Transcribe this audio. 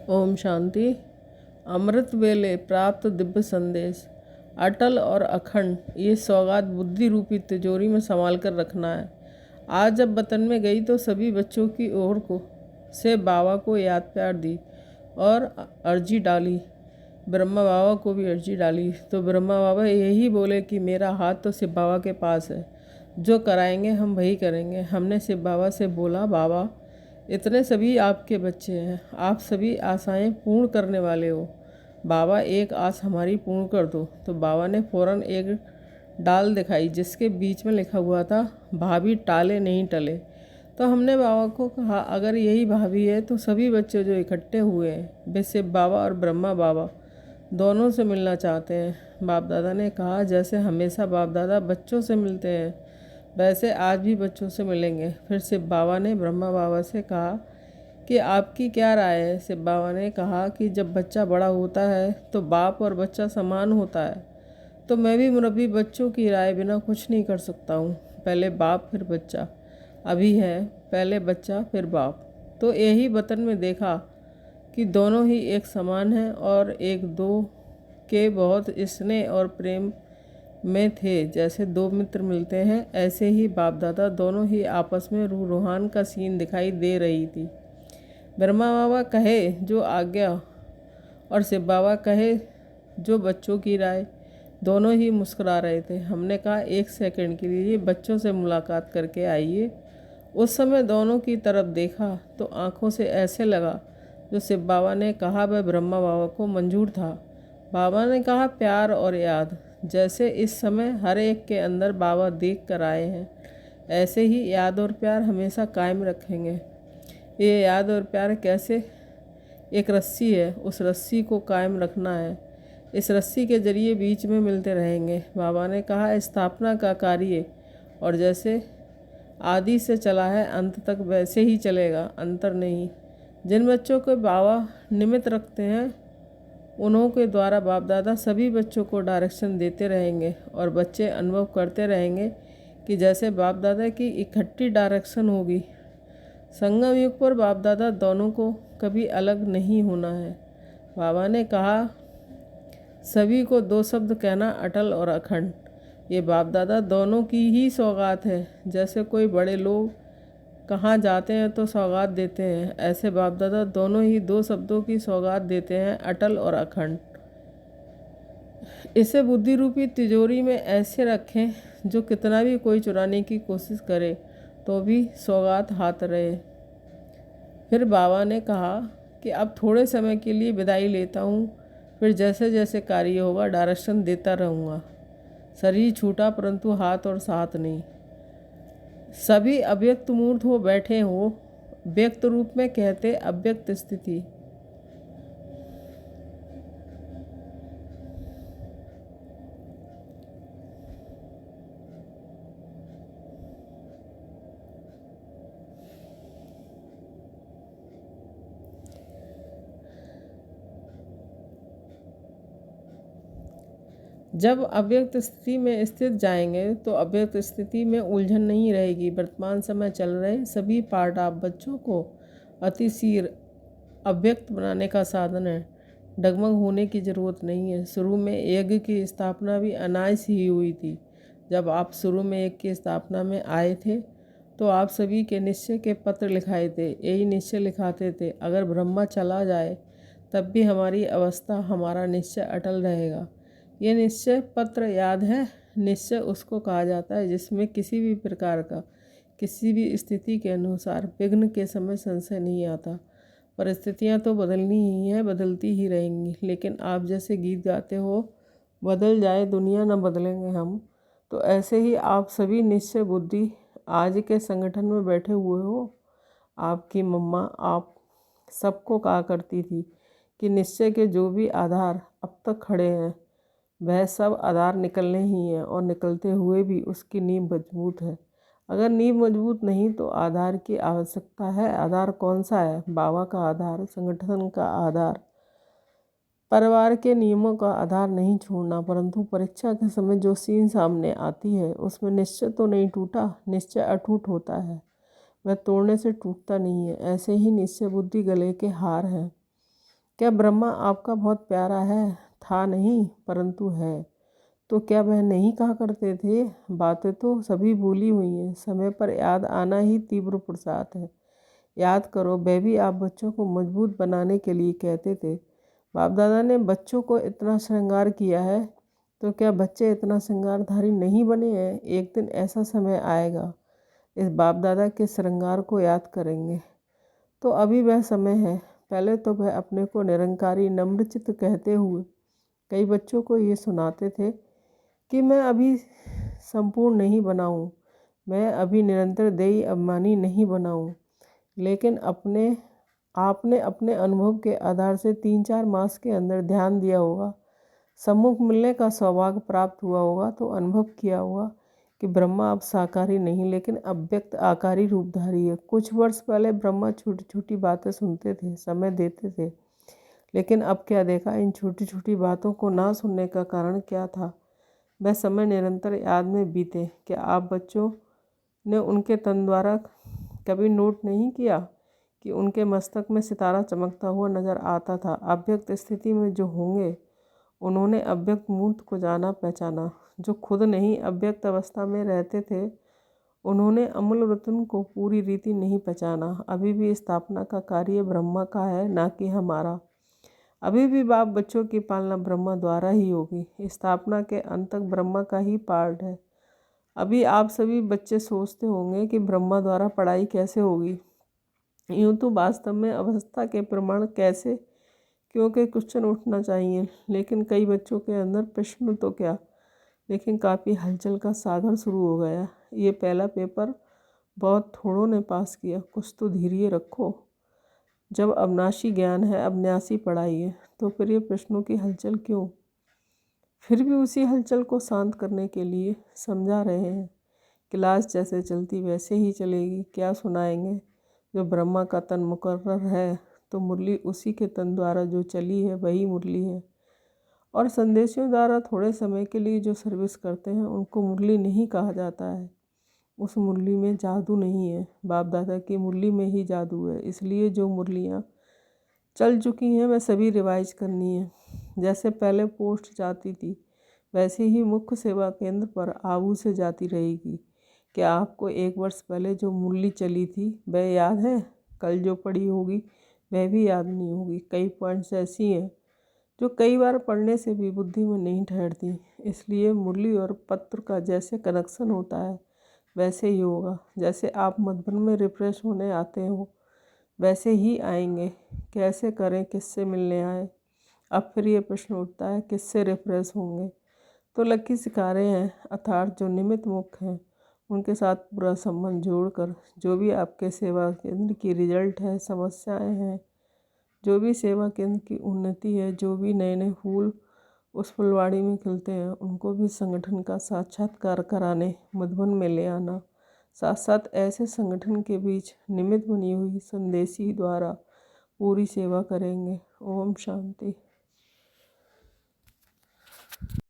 ओम शांति। अमृत वेले प्राप्त दिव्य संदेश। अटल और अखंड ये सौगात बुद्धि रूपी तिजोरी में संभाल कर रखना है। आज जब वतन में गई तो सभी बच्चों की ओर को से बाबा को याद प्यार दी और अर्जी डाली। ब्रह्मा बाबा को भी अर्जी डाली तो ब्रह्मा बाबा यही बोले कि मेरा हाथ तो शिव बाबा के पास है, जो कराएंगे हम वही करेंगे। हमने शिव बाबा से बोला, बाबा इतने सभी आपके बच्चे हैं, आप सभी आशाएं पूर्ण करने वाले हो, बाबा एक आस हमारी पूर्ण कर दो। तो बाबा ने फौरन एक डाल दिखाई जिसके बीच में लिखा हुआ था, भाभी टाले नहीं टले। तो हमने बाबा को कहा, अगर यही भाभी है तो सभी बच्चे जो इकट्ठे हुए हैं वे शिव बाबा और ब्रह्मा बाबा दोनों से मिलना चाहते हैं। बाप दादा ने कहा, जैसे हमेशा बाप दादा बच्चों से मिलते हैं वैसे आज भी बच्चों से मिलेंगे। फिर शिव बाबा ने ब्रह्मा बाबा से कहा कि आपकी क्या राय है। शिव बाबा ने कहा कि जब बच्चा बड़ा होता है तो बाप और बच्चा समान होता है, तो मैं भी मुरब्बी बच्चों की राय बिना कुछ नहीं कर सकता हूँ। पहले बाप फिर बच्चा, अभी है पहले बच्चा फिर बाप। तो यही वतन में देखा कि दोनों ही एक समान हैं और एक दो के बहुत स्नेह और प्रेम में थे। जैसे दो मित्र मिलते हैं ऐसे ही बाप दादा दोनों ही आपस में रूह रूहान का सीन दिखाई दे रही थी। ब्रह्मा बाबा कहे जो आज्ञा और शिव बाबा कहे जो बच्चों की राय, दोनों ही मुस्कुरा रहे थे। हमने कहा, एक सेकंड के लिए बच्चों से मुलाकात करके आइए। उस समय दोनों की तरफ देखा तो आंखों से ऐसे लगा जो शिव बाबा ने कहा वह ब्रह्मा बाबा को मंजूर था। बाबा ने कहा, प्यार और याद जैसे इस समय हर एक के अंदर बाबा देख कर आए हैं, ऐसे ही याद और प्यार हमेशा कायम रखेंगे। ये याद और प्यार कैसे, एक रस्सी है, उस रस्सी को कायम रखना है। इस रस्सी के जरिए बीच में मिलते रहेंगे। बाबा ने कहा, स्थापना का कार्य और जैसे आदि से चला है अंत तक वैसे ही चलेगा, अंतर नहीं। जिन बच्चों को बाबा निमित्त रखते हैं उन्हों के द्वारा बाप दादा सभी बच्चों को डायरेक्शन देते रहेंगे और बच्चे अनुभव करते रहेंगे कि जैसे बाप दादा की इकट्ठी डायरेक्शन होगी। संगम युग पर बाप दादा दोनों को कभी अलग नहीं होना है। बाबा ने कहा, सभी को दो शब्द कहना, अटल और अखंड। ये बाप दादा दोनों की ही सौगात है। जैसे कोई बड़े लोग कहाँ जाते हैं तो सौगात देते हैं, ऐसे बाप दादा दोनों ही दो शब्दों की सौगात देते हैं, अटल और अखंड। इसे बुद्धि रूपी तिजोरी में ऐसे रखें जो कितना भी कोई चुराने की कोशिश करे तो भी सौगात हाथ रहे। फिर बाबा ने कहा कि अब थोड़े समय के लिए विदाई लेता हूँ, फिर जैसे जैसे कार्य होगा डायरेक्शन देता रहूँगा। शरीर छूटा परंतु हाथ और साथ नहीं। सभी अव्यक्त मूर्त हो बैठे हो, व्यक्त रूप में कहते अव्यक्त स्थिति। जब अव्यक्त स्थिति में स्थित जाएंगे तो अव्यक्त स्थिति में उलझन नहीं रहेगी। वर्तमान समय चल रहे सभी पार्ट आप बच्चों को अतिशीघ्र अव्यक्त बनाने का साधन है। डगमग होने की ज़रूरत नहीं है। शुरू में यज्ञ की स्थापना भी अनायास ही हुई थी। जब आप शुरू में यज्ञ की स्थापना में आए थे तो आप सभी के निश्चय के पत्र लिखाए थे। यही निश्चय लिखाते थे, अगर ब्रह्मा चला जाए तब भी हमारी अवस्था, हमारा निश्चय अटल रहेगा। ये निश्चय पत्र याद है। निश्चय उसको कहा जाता है जिसमें किसी भी प्रकार का, किसी भी स्थिति के अनुसार विघ्न के समय संशय नहीं आता। परिस्थितियाँ तो बदलनी ही हैं, बदलती ही रहेंगी, लेकिन आप जैसे गीत गाते हो, बदल जाए दुनिया न बदलेंगे हम, तो ऐसे ही आप सभी निश्चय बुद्धि आज के संगठन में बैठे हुए हो। आपकी मम्मा आप सबको कहा करती थी कि निश्चय के जो भी आधार अब तक खड़े हैं वह सब आधार निकलने ही हैं और निकलते हुए भी उसकी नींव मजबूत है। अगर नींव मजबूत नहीं तो आधार की आवश्यकता है। आधार कौन सा है? बाबा का आधार, संगठन का आधार, परिवार के नियमों का आधार नहीं छोड़ना। परंतु परीक्षा के समय जो सीन सामने आती है उसमें निश्चय तो नहीं टूटा, निश्चय अटूट होता है, वह तोड़ने से टूटता नहीं है। ऐसे ही निश्चय बुद्धि गले के हार हैं। क्या ब्रह्मा आपका बहुत प्यारा है? था नहीं, परंतु है। तो क्या वह नहीं कहा करते थे? बातें तो सभी भूली हुई हैं, समय पर याद आना ही तीव्र पुरुषार्थ है। याद करो, वह भी आप बच्चों को मजबूत बनाने के लिए कहते थे। बाप दादा ने बच्चों को इतना श्रृंगार किया है, तो क्या बच्चे इतना श्रृंगारधारी नहीं बने हैं? एक दिन ऐसा समय आएगा, इस बाप दादा के श्रृंगार को याद करेंगे। तो अभी वह समय है। पहले तो वह अपने को निरंकारी नम्रचित्त कहते हुए कई बच्चों को ये सुनाते थे कि मैं अभी संपूर्ण नहीं बनाऊँ, मैं अभी निरंतर देयी अभिमानी नहीं बनाऊँ। लेकिन आपने अपने अनुभव के आधार से 3-4 मास के अंदर ध्यान दिया होगा, सम्मुख मिलने का सौभाग्य प्राप्त हुआ होगा, तो अनुभव किया होगा कि ब्रह्मा अब साकारी नहीं लेकिन अव्यक्त आकारी रूपधारी है। कुछ वर्ष पहले ब्रह्मा छोटी छोटी बातें सुनते थे, समय देते थे, लेकिन अब क्या देखा, इन छोटी छोटी बातों को ना सुनने का कारण क्या था? वह समय निरंतर याद में बीते। क्या आप बच्चों ने उनके तन द्वारा कभी नोट नहीं किया कि उनके मस्तक में सितारा चमकता हुआ नजर आता था? अव्यक्त स्थिति में जो होंगे, उन्होंने अव्यक्त मूर्त को जाना पहचाना। जो खुद नहीं अव्यक्त अवस्था में रहते थे, उन्होंने अमूल रत्न को पूरी रीति नहीं पहचाना। अभी भी स्थापना का कार्य ब्रह्मा का है, ना कि हमारा। अभी भी बाप बच्चों की पालना ब्रह्मा द्वारा ही होगी। स्थापना के अंत तक ब्रह्मा का ही पार्ट है। अभी आप सभी बच्चे सोचते होंगे कि ब्रह्मा द्वारा पढ़ाई कैसे होगी। यूँ तो वास्तव में अवस्था के प्रमाण कैसे, क्योंकि क्वेश्चन उठना चाहिए, लेकिन कई बच्चों के अंदर प्रश्न तो क्या, लेकिन काफ़ी हलचल का सागर शुरू हो गया। ये पहला पेपर बहुत थोड़ों ने पास किया, कुछ तो धैर्य रखो। जब अविनाशी ज्ञान है, अविनाशी पढ़ाई है, तो फिर ये प्रश्नों की हलचल क्यों? फिर भी उसी हलचल को शांत करने के लिए समझा रहे हैं। क्लास जैसे चलती वैसे ही चलेगी। क्या सुनाएंगे? जो ब्रह्मा का तन मुकर्रर है, तो मुरली उसी के तन द्वारा जो चली है वही मुरली है। और संदेशियों द्वारा थोड़े समय के लिए जो सर्विस करते हैं, उनको मुरली नहीं कहा जाता है। उस मुरली में जादू नहीं है, बाप दादा की मुरली में ही जादू है। इसलिए जो मुरलियाँ चल चुकी हैं वह सभी रिवाइज करनी है। जैसे पहले पोस्ट जाती थी, वैसे ही मुख्य सेवा केंद्र पर आबू से जाती रहेगी। क्या आपको 1 वर्ष पहले जो मुरली चली थी वह याद है? कल जो पढ़ी होगी वह भी याद नहीं होगी। कई पॉइंट्स ऐसी हैं जो कई बार पढ़ने से भी बुद्धि में नहीं ठहरती। इसलिए मुरली और पत्र का जैसे कनेक्शन होता है वैसे ही होगा। जैसे आप मधुबन में रिफ्रेश होने आते हो, वैसे ही आएंगे। कैसे करें, किससे मिलने आए? अब फिर ये प्रश्न उठता है, किससे रिफ्रेश होंगे? तो लक्की सिखा रहे हैं, अर्थात जो निमित्त मुख्य हैं उनके साथ पूरा संबंध जोड़कर, जो भी आपके सेवा केंद्र की रिजल्ट है, समस्याएं हैं, जो भी सेवा केंद्र की उन्नति है, जो भी नए नए फूल उस फुलवाड़ी में खिलते हैं, उनको भी संगठन का साक्षात्कार कराने मधुबन में ले आना। साथ साथ ऐसे संगठन के बीच निमित्त बनी हुई संदेशी द्वारा पूरी सेवा करेंगे। ओम शांति।